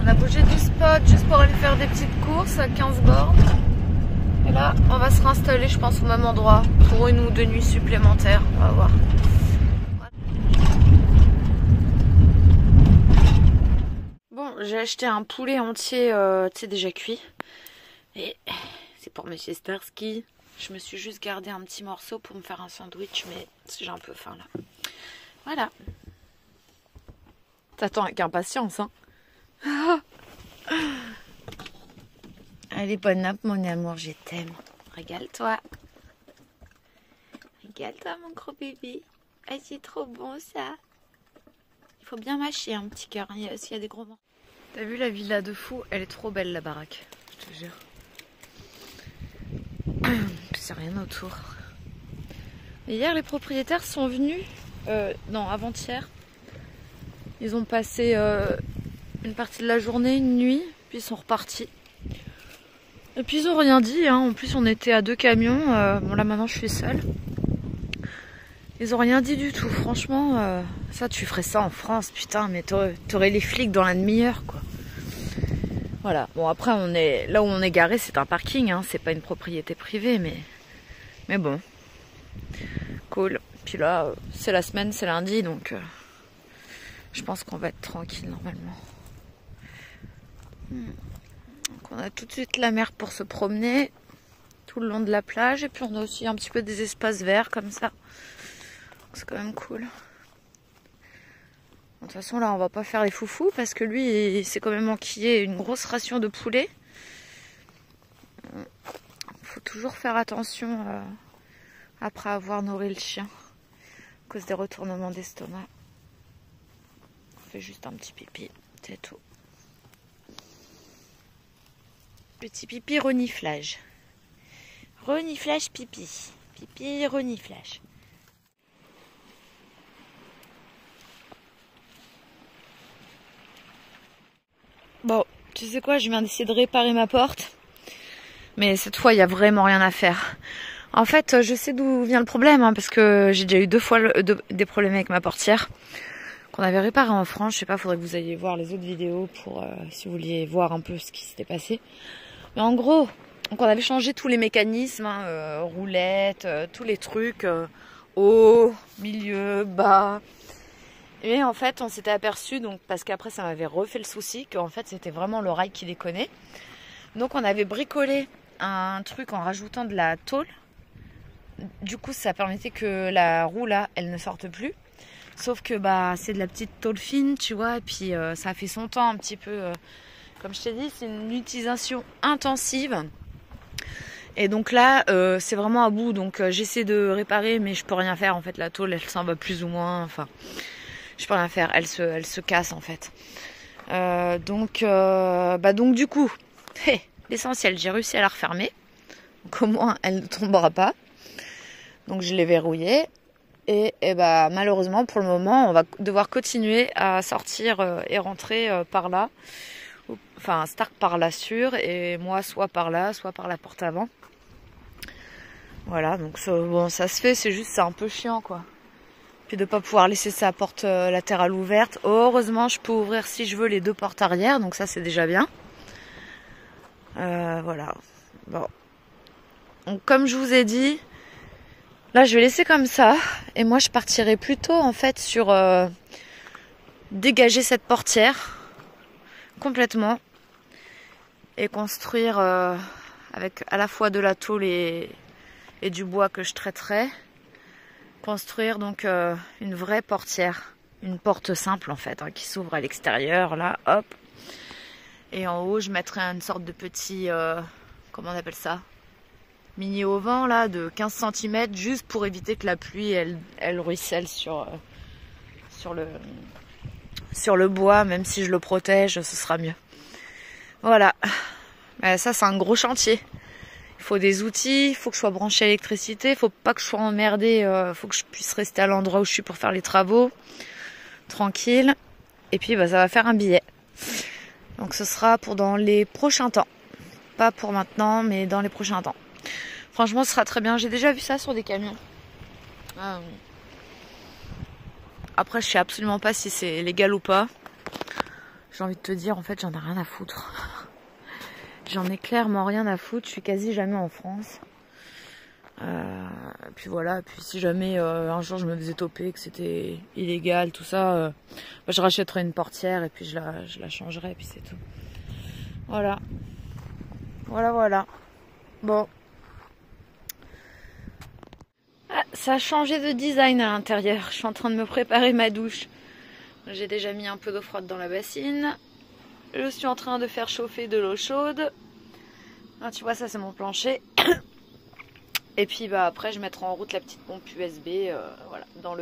On a bougé du spot juste pour aller faire des petites courses à 15 bornes. Et là, on va se réinstaller, je pense, au même endroit pour 1 ou 2 nuits supplémentaires. On va voir. Bon, j'ai acheté un poulet entier, tu sais, déjà cuit. Et c'est pour Monsieur Starsky. Je me suis juste gardé un petit morceau pour me faire un sandwich, mais j'ai un peu faim là. Voilà. T'attends avec impatience, hein. Allez, bonne nappe, mon amour, je t'aime. Régale-toi. Régale-toi, mon gros bébé. Ah, c'est trop bon, ça. Il faut bien mâcher, un petit cœur, s'il y a des gros morceaux. T'as vu la villa de fou? Elle est trop belle, la baraque. Je te jure. C'est rien autour. Et hier, les propriétaires sont venus. Non, avant-hier. Ils ont passé une partie de la journée, une nuit, puis ils sont repartis. Et puis ils ont rien dit, hein. En plus on était à 2 camions, bon là maintenant je suis seule. Ils ont rien dit du tout, franchement, ça tu ferais ça en France, putain, mais t'aurais les flics dans la demi-heure, quoi. Voilà, bon après on est là où on est garé, c'est un parking, hein. C'est pas une propriété privée, mais bon, cool. Puis là, c'est la semaine, c'est lundi, donc je pense qu'on va être tranquille normalement. Donc on a tout de suite la mer pour se promener tout le long de la plage, et puis on a aussi un petit peu des espaces verts comme ça. C'est quand même cool. De toute façon là on va pas faire les foufous parce que lui il s'est quand même enquillé une grosse ration de poulet. Faut toujours faire attention après avoir nourri le chien à cause des retournements d'estomac. On fait juste un petit pipi, c'est tout. Petit pipi reniflage. Reniflage pipi. Pipi reniflage. Bon, tu sais quoi, je viens d'essayer de réparer ma porte. Mais cette fois, il n'y a vraiment rien à faire. En fait, je sais d'où vient le problème, hein, parce que j'ai déjà eu 2 fois des problèmes avec ma portière qu'on avait réparée en France. Je sais pas, faudrait que vous alliez voir les autres vidéos pour si vous vouliez voir un peu ce qui s'était passé. Mais en gros, donc on avait changé tous les mécanismes, hein, roulettes, tous les trucs, haut, milieu, bas. Et en fait, on s'était aperçu, donc parce qu'après ça m'avait refait le souci, qu'en fait c'était vraiment le rail qui déconnait. Donc on avait bricolé un truc en rajoutant de la tôle. Du coup, ça permettait que la roue là, elle ne sorte plus. Sauf que bah c'est de la petite tôle fine, tu vois, et puis ça a fait son temps un petit peu. Comme je t'ai dit, c'est une utilisation intensive. Et donc là, c'est vraiment à bout. Donc j'essaie de réparer, mais je peux rien faire. En fait, la tôle, elle s'en va plus ou moins. Enfin, je peux rien faire. Elle se casse en fait. Donc du coup, l'essentiel, j'ai réussi à la refermer. Donc au moins, elle ne tombera pas. Donc je l'ai verrouillée. Et bah malheureusement, pour le moment, on va devoir continuer à sortir et rentrer par là. Enfin, Stark par là sûr, et moi soit par là, soit par la porte avant. Voilà, donc bon, ça se fait, c'est juste, c'est un peu chiant, quoi. Puis de pas pouvoir laisser sa porte latérale ouverte. Heureusement, je peux ouvrir si je veux les 2 portes arrière, donc ça c'est déjà bien. Voilà. Bon. Donc comme je vous ai dit, là je vais laisser comme ça, et moi je partirai plutôt en fait sur dégager cette portière complètement et construire avec à la fois de la tôle et du bois que je traiterai, construire donc une vraie portière, une porte simple en fait, hein, qui s'ouvre à l'extérieur là, hop, et en haut je mettrai une sorte de petit comment on appelle ça, mini auvent là de 15 cm, juste pour éviter que la pluie elle ruisselle sur le bois. Même si je le protège, ce sera mieux. Voilà. Ça, c'est un gros chantier. Il faut des outils, il faut que je sois branchée à l'électricité, il faut pas que je sois emmerdée, il faut que je puisse rester à l'endroit où je suis pour faire les travaux. Tranquille. Et puis, bah, ça va faire un billet. Donc, ce sera pour dans les prochains temps. Pas pour maintenant, mais dans les prochains temps. Franchement, ce sera très bien. J'ai déjà vu ça sur des camions. Après, je sais absolument pas si c'est légal ou pas. j'ai envie de te dire, en fait, j'en ai rien à foutre. J'en ai clairement rien à foutre. Je suis quasi jamais en France. Puis voilà. Puis si jamais un jour je me faisais toper, que c'était illégal, tout ça, bah, je rachèterais une portière et puis je la changerais, et puis c'est tout. Voilà. Voilà. Bon. Ah, ça a changé de design à l'intérieur. Je suis en train de me préparer ma douche. J'ai déjà mis un peu d'eau froide dans la bassine. Je suis en train de faire chauffer de l'eau chaude. Ah, tu vois, ça c'est mon plancher. Et puis bah après je mettrai en route la petite pompe USB voilà, dans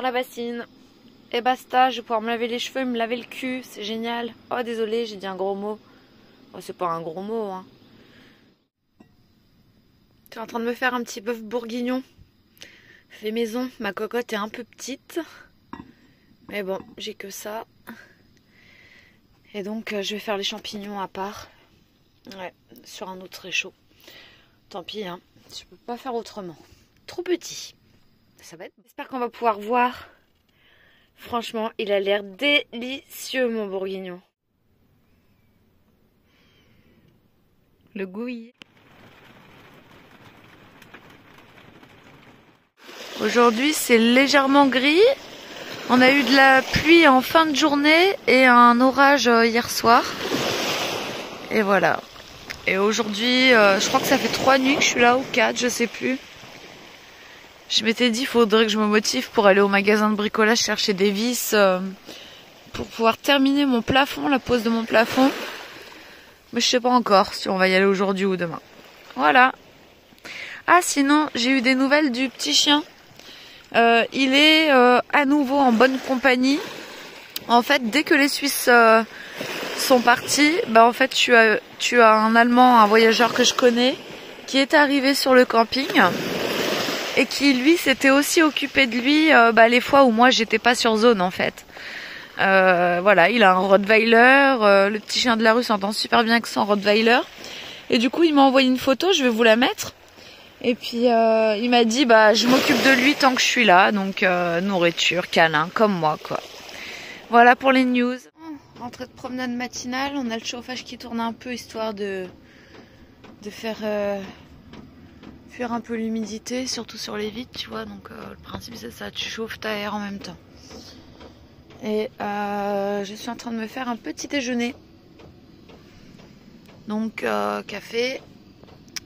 la bassine. Et basta, je vais pouvoir me laver les cheveux, me laver le cul, c'est génial. Oh désolé, j'ai dit un gros mot. Oh, c'est pas un gros mot hein. Je suis en train de me faire un petit bœuf bourguignon. Fait maison, ma cocotte est un peu petite. Mais bon, j'ai que ça. Et donc je vais faire les champignons à part. Ouais, sur un autre réchaud. Tant pis hein, je peux pas faire autrement. Trop petit. Ça va être... J'espère qu'on va pouvoir voir. Franchement, il a l'air délicieux mon bourguignon. Le gouille. Aujourd'hui c'est légèrement gris. On a eu de la pluie en fin de journée et un orage hier soir. Et voilà. Et aujourd'hui, je crois que ça fait 3 nuits que je suis là, ou 4, je sais plus. Je m'étais dit, il faudrait que je me motive pour aller au magasin de bricolage chercher des vis pour pouvoir terminer mon plafond, la pose de mon plafond. Mais je sais pas encore si on va y aller aujourd'hui ou demain. Voilà. Ah sinon, j'ai eu des nouvelles du petit chien. Il est à nouveau en bonne compagnie. En fait, dès que les Suisses sont partis, bah en fait tu as un Allemand, un voyageur que je connais, qui est arrivé sur le camping et qui lui s'était aussi occupé de lui les fois où moi j'étais pas sur zone en fait. Voilà, il a un Rottweiler, le petit chien de la rue s'entend super bien avec son Rottweiler. Et du coup il m'a envoyé une photo, je vais vous la mettre. Et puis il m'a dit bah je m'occupe de lui tant que je suis là, donc nourriture, câlin, comme moi quoi. Voilà pour les news. Rentrée de promenade matinale, on a le chauffage qui tourne un peu histoire de faire fuir un peu l'humidité, surtout sur les vitres, tu vois. Donc le principe c'est ça, tu chauffes, t'aères en même temps. Et je suis en train de me faire un petit déjeuner. Donc café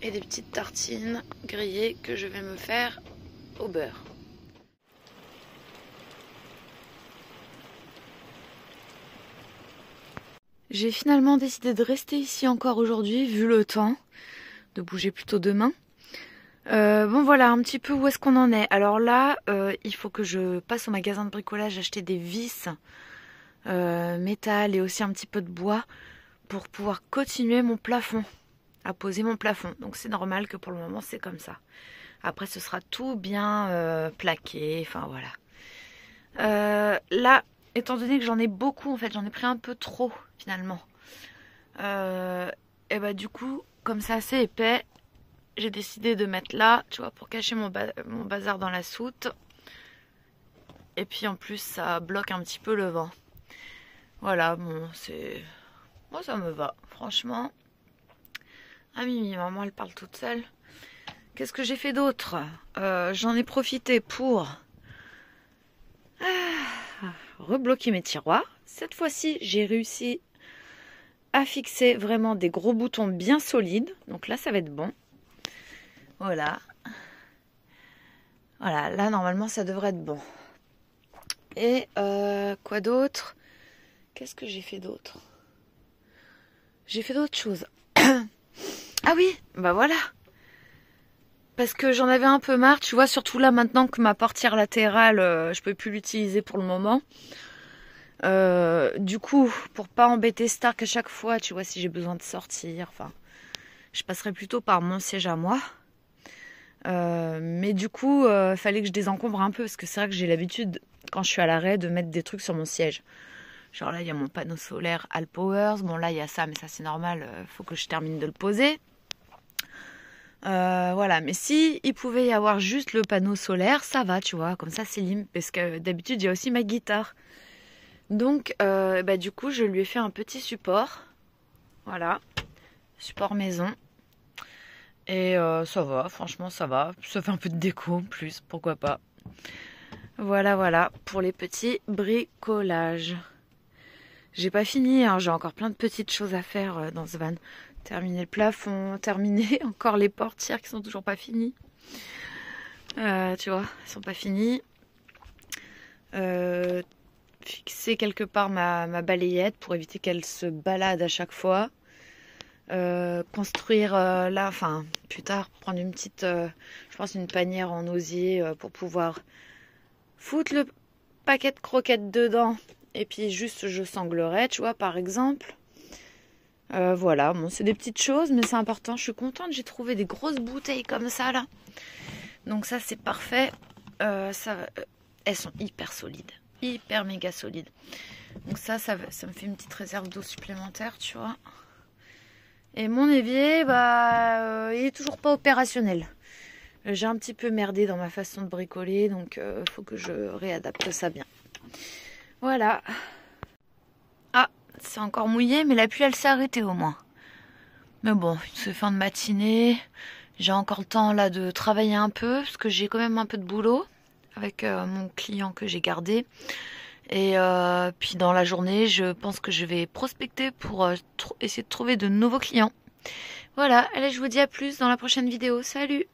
et des petites tartines grillées que je vais me faire au beurre. J'ai finalement décidé de rester ici encore aujourd'hui, vu le temps, de bouger plutôt demain. Bon voilà, un petit peu où est-ce qu'on en est. Alors là, il faut que je passe au magasin de bricolage acheter des vis, métal et aussi un petit peu de bois pour pouvoir continuer mon plafond, à poser mon plafond. Donc c'est normal que pour le moment c'est comme ça. Après ce sera tout bien plaqué, enfin voilà. Là, étant donné que j'en ai beaucoup, en fait, j'en ai pris un peu trop finalement. Et bah du coup, comme c'est assez épais, j'ai décidé de mettre là, tu vois, pour cacher mon bazar dans la soute. Et puis en plus, ça bloque un petit peu le vent. Voilà, bon, c'est... Moi, ça me va, franchement. Ah Mimi, maman, elle parle toute seule. Qu'est-ce que j'ai fait d'autre? J'en ai profité pour... rebloquer mes tiroirs. Cette fois-ci, j'ai réussi à fixer vraiment des gros boutons bien solides. Donc là, ça va être bon. Voilà. Voilà, là, normalement, ça devrait être bon. Et quoi d'autre? Qu'est-ce que j'ai fait d'autre? J'ai fait d'autres choses. Ah oui, bah voilà. Parce que j'en avais un peu marre, tu vois, surtout là maintenant que ma portière latérale, je peux plus l'utiliser pour le moment. Du coup, pour pas embêter Stark à chaque fois, tu vois, si j'ai besoin de sortir, enfin, je passerai plutôt par mon siège à moi. Mais du coup, fallait que je désencombre un peu, parce que c'est vrai que j'ai l'habitude, quand je suis à l'arrêt, de mettre des trucs sur mon siège. Genre là, il y a mon panneau solaire Alpowers. Bon, là, il y a ça, mais ça, c'est normal. Faut que je termine de le poser. Voilà, mais si il pouvait y avoir juste le panneau solaire, ça va, tu vois. Comme ça, c'est limite. Parce que d'habitude, il y a aussi ma guitare. Donc du coup je lui ai fait un petit support. Voilà, support maison. Et ça va, franchement ça va. Ça fait un peu de déco en plus, pourquoi pas. Voilà pour les petits bricolages. J'ai pas fini, hein, j'ai encore plein de petites choses à faire dans ce van. Terminer le plafond, terminer encore les portières qui sont toujours pas finies. Tu vois, elles sont pas finies. Fixer quelque part ma balayette pour éviter qu'elle se balade à chaque fois. Construire là, enfin plus tard, prendre une petite, je pense une panière en osier pour pouvoir foutre le paquet de croquettes dedans. Et puis juste je sanglerai, tu vois, par exemple. Voilà, bon, c'est des petites choses, mais c'est important. Je suis contente, j'ai trouvé des grosses bouteilles comme ça là. Donc ça c'est parfait. Elles sont hyper solides, hyper méga solides. Donc ça me fait une petite réserve d'eau supplémentaire, tu vois. Et mon évier, il est toujours pas opérationnel. J'ai un petit peu merdé dans ma façon de bricoler, donc faut que je réadapte ça bien. Voilà. Ah, c'est encore mouillé, mais la pluie elle s'est arrêtée au moins. Mais bon, c'est fin de matinée. J'ai encore le temps là de travailler un peu, parce que j'ai quand même un peu de boulot avec mon client que j'ai gardé. Et puis dans la journée, je pense que je vais prospecter pour essayer de trouver de nouveaux clients. Voilà, allez, je vous dis à plus dans la prochaine vidéo. Salut!